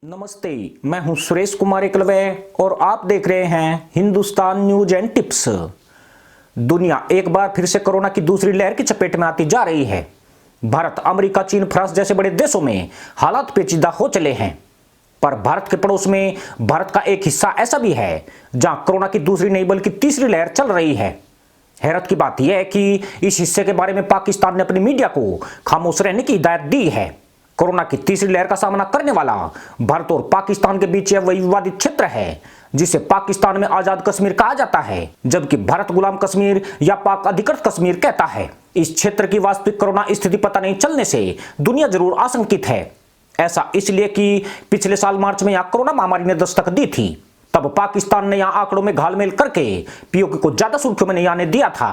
नमस्ते, मैं हूं सुरेश कुमार एकलवे और आप देख रहे हैं हिंदुस्तान न्यूज एंड टिप्स। दुनिया एक बार फिर से कोरोना की दूसरी लहर की चपेट में आती जा रही है। भारत, अमेरिका, चीन, फ्रांस जैसे बड़े देशों में हालात पेचीदा हो चले हैं, पर भारत के पड़ोस में भारत का एक हिस्सा ऐसा भी है जहां कोरोना की दूसरी नहीं बल्कि तीसरी लहर चल रही है। हैरत की बात यह है कि इस हिस्से के बारे में पाकिस्तान ने अपनी मीडिया को खामोश रहने की हिदायत दी है। कोरोना की तीसरी लहर का सामना करने वाला भारत और पाकिस्तान के बीच यह वही विवादित क्षेत्र है जिसे पाकिस्तान में आजाद कश्मीर कहा जाता है, जबकि भारत गुलाम कश्मीर या पाक अधिकृत कश्मीर कहता है। इस क्षेत्र की वास्तविक कोरोना स्थिति पता नहीं चलने से दुनिया जरूर आशंकित है। ऐसा इसलिए कि पिछले साल मार्च में यहां कोरोना महामारी ने दस्तक दी थी। तब पाकिस्तान ने यहां आंकड़ों में घालमेल करके पीओके को ज्यादा सुर्खियों में नहीं आने दिया था।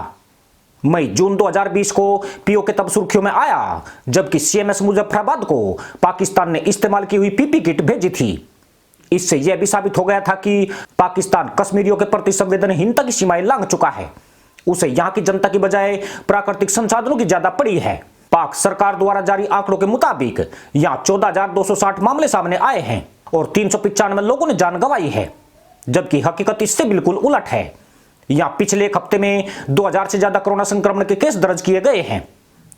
मई जून 2020 को पीओके तब सुर्खियों में आया जबकि सीएमएस मुजफ्फराबाद को पाकिस्तान ने इस्तेमाल की हुई पीपी किट भेजी थी। इससे यह भी साबित हो गया था कि पाकिस्तान कश्मीरियों के प्रति संवेदनहीनता की सीमाएं लांघ चुका है। उसे यहां की जनता की बजाय प्राकृतिक संसाधनों की ज्यादा पड़ी है। पाक सरकार द्वारा जारी आंकड़ों के मुताबिक यहां 14,260 मामले सामने आए हैं और 395 लोगों ने जान गंवाई है, जबकि हकीकत इससे बिल्कुल उलट है। यहां पिछले एक हफ्ते में 2000 से ज्यादा कोरोना संक्रमण के केस दर्ज किए गए हैं।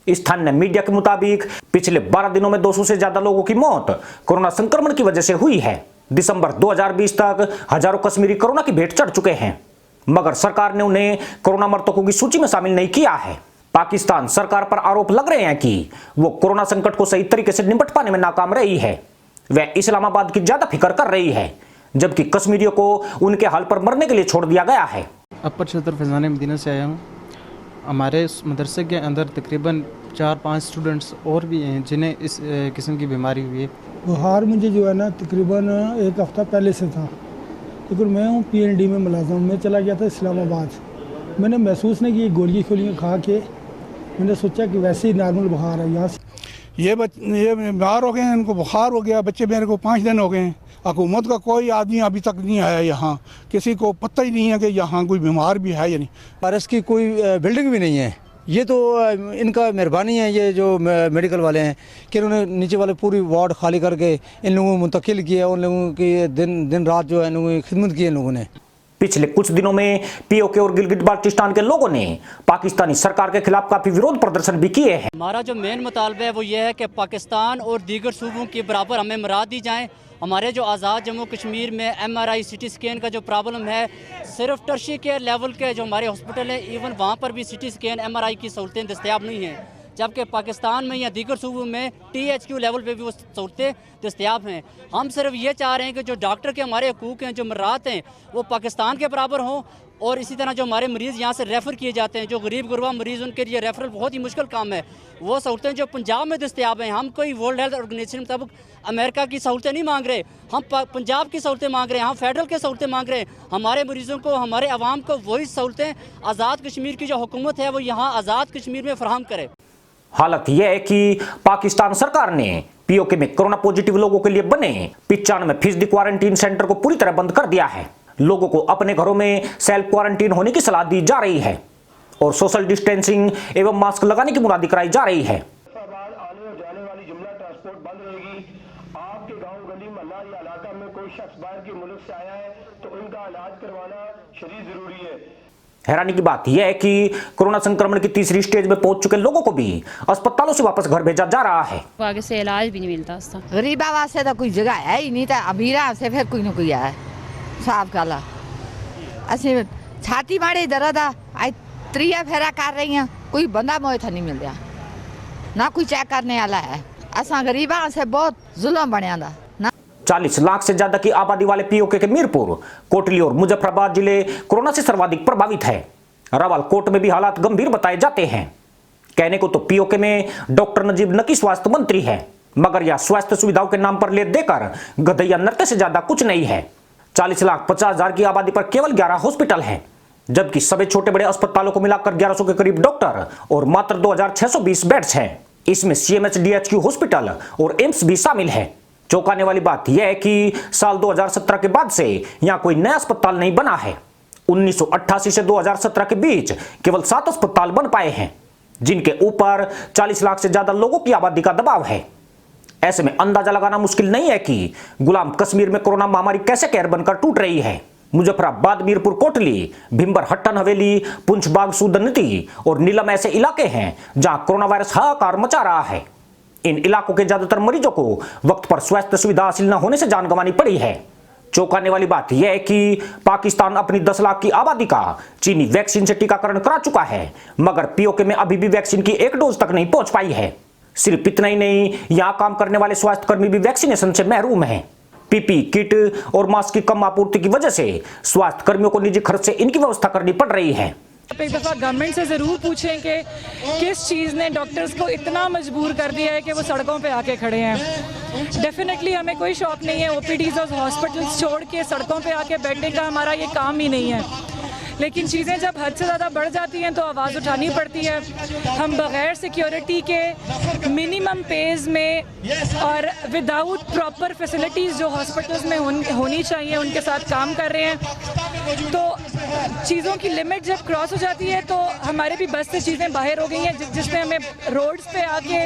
स्थानीय मीडिया के मुताबिक पिछले 12 दिनों में 200 से ज्यादा लोगों की मौत कोरोना संक्रमण की वजह से हुई है। दिसंबर 2020 तक हजारों कश्मीरी कोरोना की भेंट चढ़ चुके हैं, मगर सरकार ने उन्हें कोरोना मृतकों की सूची में शामिल नहीं किया है। पाकिस्तान सरकार पर आरोप लग रहे हैं कि वो कोरोना संकट को सही तरीके से निपट पाने में नाकाम रही है। वह इस्लामाबाद की ज्यादा फिक्र कर रही है, जबकि कश्मीरियों को उनके हाल पर मरने के लिए छोड़ दिया गया है। अपर छतर फैज़ान मदीना से आया हूँ। हमारे इस मदरसे के अंदर तकरीबन 4-5 स्टूडेंट्स और भी हैं जिन्हें इस किस्म की बीमारी हुई है। बुखार मुझे जो है ना तकरीबन एक हफ़्ता पहले से था, लेकिन मैं हूँ PND में मुलाज़म। मैं चला गया था इस्लामाबाद। मैंने महसूस नहीं की गोलियाँ खा के, मैंने सोचा कि वैसे ही नॉर्मल बुखार है। यहाँ से ये बीमार हो गए हैं, इनको बुखार हो गया। बच्चे मेरे को 5 दिन हो गए हैं। हुकूमत का कोई आदमी अभी तक नहीं आया यहाँ, किसी को पता ही नहीं है कि यहाँ कोई बीमार भी है या नहीं। पारस की कोई बिल्डिंग भी नहीं है। ये तो इनका मेहरबानी है, ये जो मेडिकल वाले हैं कि उन्होंने नीचे वाले पूरी वार्ड खाली करके इन लोगों को मुंतकिल किया। उन लोगों की दिन रात जो है इन लोगों की खिदमत की इन लोगों ने। पिछले कुछ दिनों में पीओके और गिलगित बाल्टिस्तान के लोगों ने पाकिस्तानी सरकार के खिलाफ काफी विरोध प्रदर्शन भी किए हैं। हमारा जो मेन मुतालबा है वो ये है कि पाकिस्तान और दीगर सूबों के बराबर हमें मराद दी जाएं। हमारे जो आज़ाद जम्मू कश्मीर में MRI CT स्कैन का जो प्रॉब्लम है, सिर्फ टर्शियरी केयर लेवल के जो हमारे हॉस्पिटल है, इवन वहाँ पर भी CT स्कैन MRI की सहूलतें दस्तयाब नहीं हैं, जबकि पाकिस्तान में या दीगर सूबों में THQ लेवल पे भी वो सहूलतें दस्तयाब हैं। हम सिर्फ ये चाह रहे हैं कि जो डॉक्टर के हमारे हकूक़ हैं, जो मर्रात हैं, वो पाकिस्तान के बराबर हों। और इसी तरह जो हमारे मरीज़ यहाँ से रेफ़र किए जाते हैं, जो गरीब गुरबा मरीज़, उनके लिए रेफरल बहुत ही मुश्किल काम है। वो सहूलतें जो पंजाब में दस्तयाब हैं, हम कोई वर्ल्ड हेल्थ ऑर्गेनाइजेशन मुताबिक अमेरिका की सहूलतें नहीं मांग रहे, हम पंजाब की सहूलतें मांग रहे हैं, हम फेडरल की सहूलतें मांग रहे हैं। हमारे मरीज़ों को, हमारे अवाम को वही सहूलतें आज़ाद कश्मीर की जो हुकूमत है वो यहाँ आज़ाद कश्मीर में फराहम करे। हालत यह है कि पाकिस्तान सरकार ने पीओके में कोरोना पॉजिटिव लोगों के लिए बने 95% क्वारंटीन सेंटर को पूरी तरह बंद कर दिया है। लोगों को अपने घरों में सेल्फ क्वारंटीन होने की सलाह दी जा रही है और सोशल डिस्टेंसिंग एवं मास्क लगाने की मुनादी कराई जा रही है। आने और जाने वाली जुमला ट्रांसपोर्ट बंद रहेगी। आपके गांव, गली, मोहल्ला या इलाका में कोई शख्स बाहर के मुल्क से आया है तो उनका इलाज करवाना शरीर जरूरी है। हैरानी की बात यह है कि कोरोना संक्रमण की तीसरी स्टेज में पहुंच चुके लोगों को भी अस्पतालों से वापस घर भेजा जा रहा है। आगे से इलाज भी नहीं मिलता। गरीबा वास्ते तो कोई जगह है ही नहीं, तो अमीरा से फिर कोई ना कोई है साफ गला। असि छाती माड़ी दर्द आ त्रिया फेरा कर रही हैं, कोई बंदा मोए था नहीं मिल रहा, ना कोई चेक करने वाला है। असा गरीबा से बहुत जुल्म बनया दा। 40 लाख से ज्यादा की आबादी वाले पीओके के मीरपुर, कोटली और मुजफ्फराबाद जिले कोरोना से सर्वाधिक प्रभावित है। रावलकोट में भी हालात गंभीर बताए जाते हैं। कहने को तो पीओके में डॉक्टर नजीब नकी स्वास्थ्य मंत्री है, मगर यह स्वास्थ्य सुविधाओं के नाम पर ले देकर गधैया नृत्य से ज्यादा कुछ नहीं है। 40,50,000 की आबादी पर केवल 11 हॉस्पिटल हैं, जबकि सभी छोटे बड़े अस्पतालों को मिलाकर 1100 के करीब डॉक्टर और मात्र 2,620 बेड्स हैं। इसमें CMH DHQ हॉस्पिटल और एम्स भी शामिल है। चौंकाने वाली बात यह है कि साल 2017 के बाद से यहां कोई नया अस्पताल नहीं बना है। 1988 से 2017 के बीच केवल 7 अस्पताल बन पाए हैं, जिनके ऊपर 40 लाख से ज्यादा लोगों की आबादी का दबाव है। ऐसे में अंदाजा लगाना मुश्किल नहीं है कि गुलाम कश्मीर में कोरोना महामारी कैसे कहर बनकर टूट रही है। मुजफ्फराबाद, मीरपुर कोटली, भिंबर हट्टन हवेली, पुंछ बाग सुदनती और नीलम ऐसे इलाके हैं जहां कोरोना वायरस हाहाकार मचा रहा है। इन इलाकों के ज्यादातर मरीजों को वक्त पर स्वास्थ्य सुविधा हासिल न होने से जान गंवानी पड़ी है। चौंकाने वाली बात यह है कि पाकिस्तान अपनी 10 लाख की आबादी का चीनी वैक्सीन से टीकाकरण करा चुका है, मगर पीओके में अभी भी वैक्सीन की 1 डोज तक नहीं पहुंच पाई है। सिर्फ इतना ही नहीं, यहां काम करने वाले स्वास्थ्यकर्मी भी वैक्सीनेशन से महरूम हैं। पीपी किट और मास्क की कम आपूर्ति की वजह से स्वास्थ्य कर्मियों को निजी खर्च से इनकी व्यवस्था करनी पड़ रही है। आप एक दफ़ा गवर्नमेंट से ज़रूर पूछें कि किस चीज़ ने डॉक्टर्स को इतना मजबूर कर दिया है कि वो सड़कों पे आके खड़े हैं। डेफिनेटली हमें कोई शौक नहीं है ओपीडीज़ और हॉस्पिटल्स छोड़ के सड़कों पे आके बैठने का, हमारा ये काम ही नहीं है। लेकिन चीज़ें जब हद से ज़्यादा बढ़ जाती हैं तो आवाज़ उठानी पड़ती है। हम बग़ैर सिक्योरिटी के मिनिमम पेज में और विदाउट प्रॉपर फैसिलिटीज़ जो हॉस्पिटल्स में होनी चाहिए उनके साथ काम कर रहे हैं। तो चीज़ों की लिमिट जब क्रॉस हो जाती है तो हमारे भी बस से चीज़ें बाहर हो गई हैं, जिसने हमें रोड्स पे आके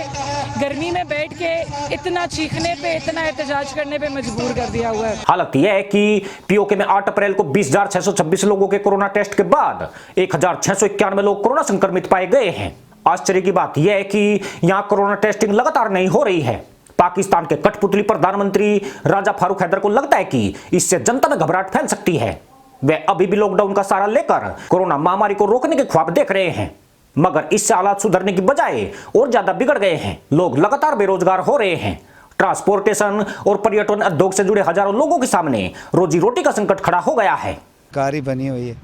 गर्मी में बैठ के इतना चीखने पे, इतना एहतजाज करने पे मजबूर कर दिया हुआ है। हालत यह है कि पीओके में 8 अप्रैल को 20,626 लोगों के कोरोना टेस्ट के बाद 1,691 लोग कोरोना संक्रमित पाए गए हैं। आश्चर्य की बात यह है कि यहां कोरोना टेस्टिंग लगातार नहीं हो रही है। पाकिस्तान के कठपुतली प्रधानमंत्री राजा फारूक हैदर को लगता है कि इससे जनता में घबराहट फैल सकती है। वे अभी भी लॉकडाउन का सहारा लेकर कोरोना महामारी को रोकने के ख्वाब देख रहे हैं, मगर इससे हालात सुधरने की बजाय और ज्यादा बिगड़ गए हैं। लोग लगातार बेरोजगार हो रहे हैं। ट्रांसपोर्टेशन और पर्यटन उद्योग से जुड़े हजारों लोगों के सामने रोजी रोटी का संकट खड़ा हो गया है। कारी बनी हुई है,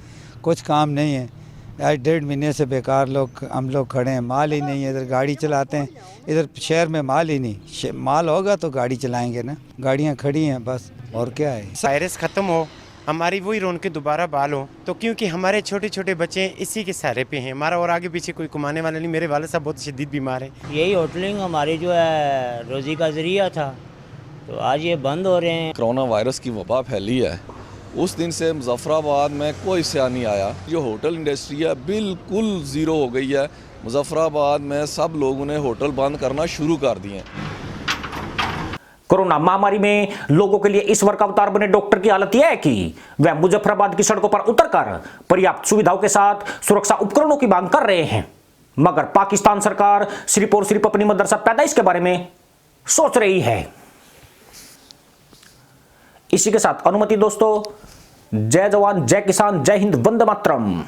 कुछ काम नहीं है। आज 1.5 महीने से बेकार हम लोग खड़े हैं, माल ही नहीं है। इधर गाड़ी चलाते हैं, इधर शहर में माल ही नहीं। माल होगा तो गाड़ी चलाएंगे ना, गाड़ियाँ खड़ी हैं बस, और क्या है। वायरस ख़त्म हो, हमारी वही रौनकें दोबारा बहाल हो, तो क्योंकि हमारे छोटे छोटे बच्चे इसी के सहारे पे हैं। हमारा और आगे पीछे कोई कमाने वाला नहीं। मेरे वाले साहब बहुत शदीद बीमार हैं। यही होटलिंग हमारी जो है रोज़ी का ज़रिया था, तो आज ये बंद हो रहे हैं। कोरोना वायरस की वबा फैली है, उस दिन से मुजफ्फराबाद में कोई सयाह नहीं आया। जो होटल इंडस्ट्री है बिल्कुल ज़ीरो हो गई है। मुजफ्फराबाद में सब लोगों ने होटल बंद करना शुरू कर दिए। कोरोना महामारी में लोगों के लिए ईश्वर का अवतार बने डॉक्टर की हालत यह है कि वह मुजफ्फराबाद की सड़कों पर उतरकर पर्याप्त सुविधाओं के साथ सुरक्षा उपकरणों की मांग कर रहे हैं, मगर पाकिस्तान सरकार सिर्फ और सिर्फ अपनी मदरसा पैदाइश के बारे में सोच रही है। इसी के साथ अनुमति दोस्तों, जय जवान, जय किसान, जय हिंद, वंदे मातरम।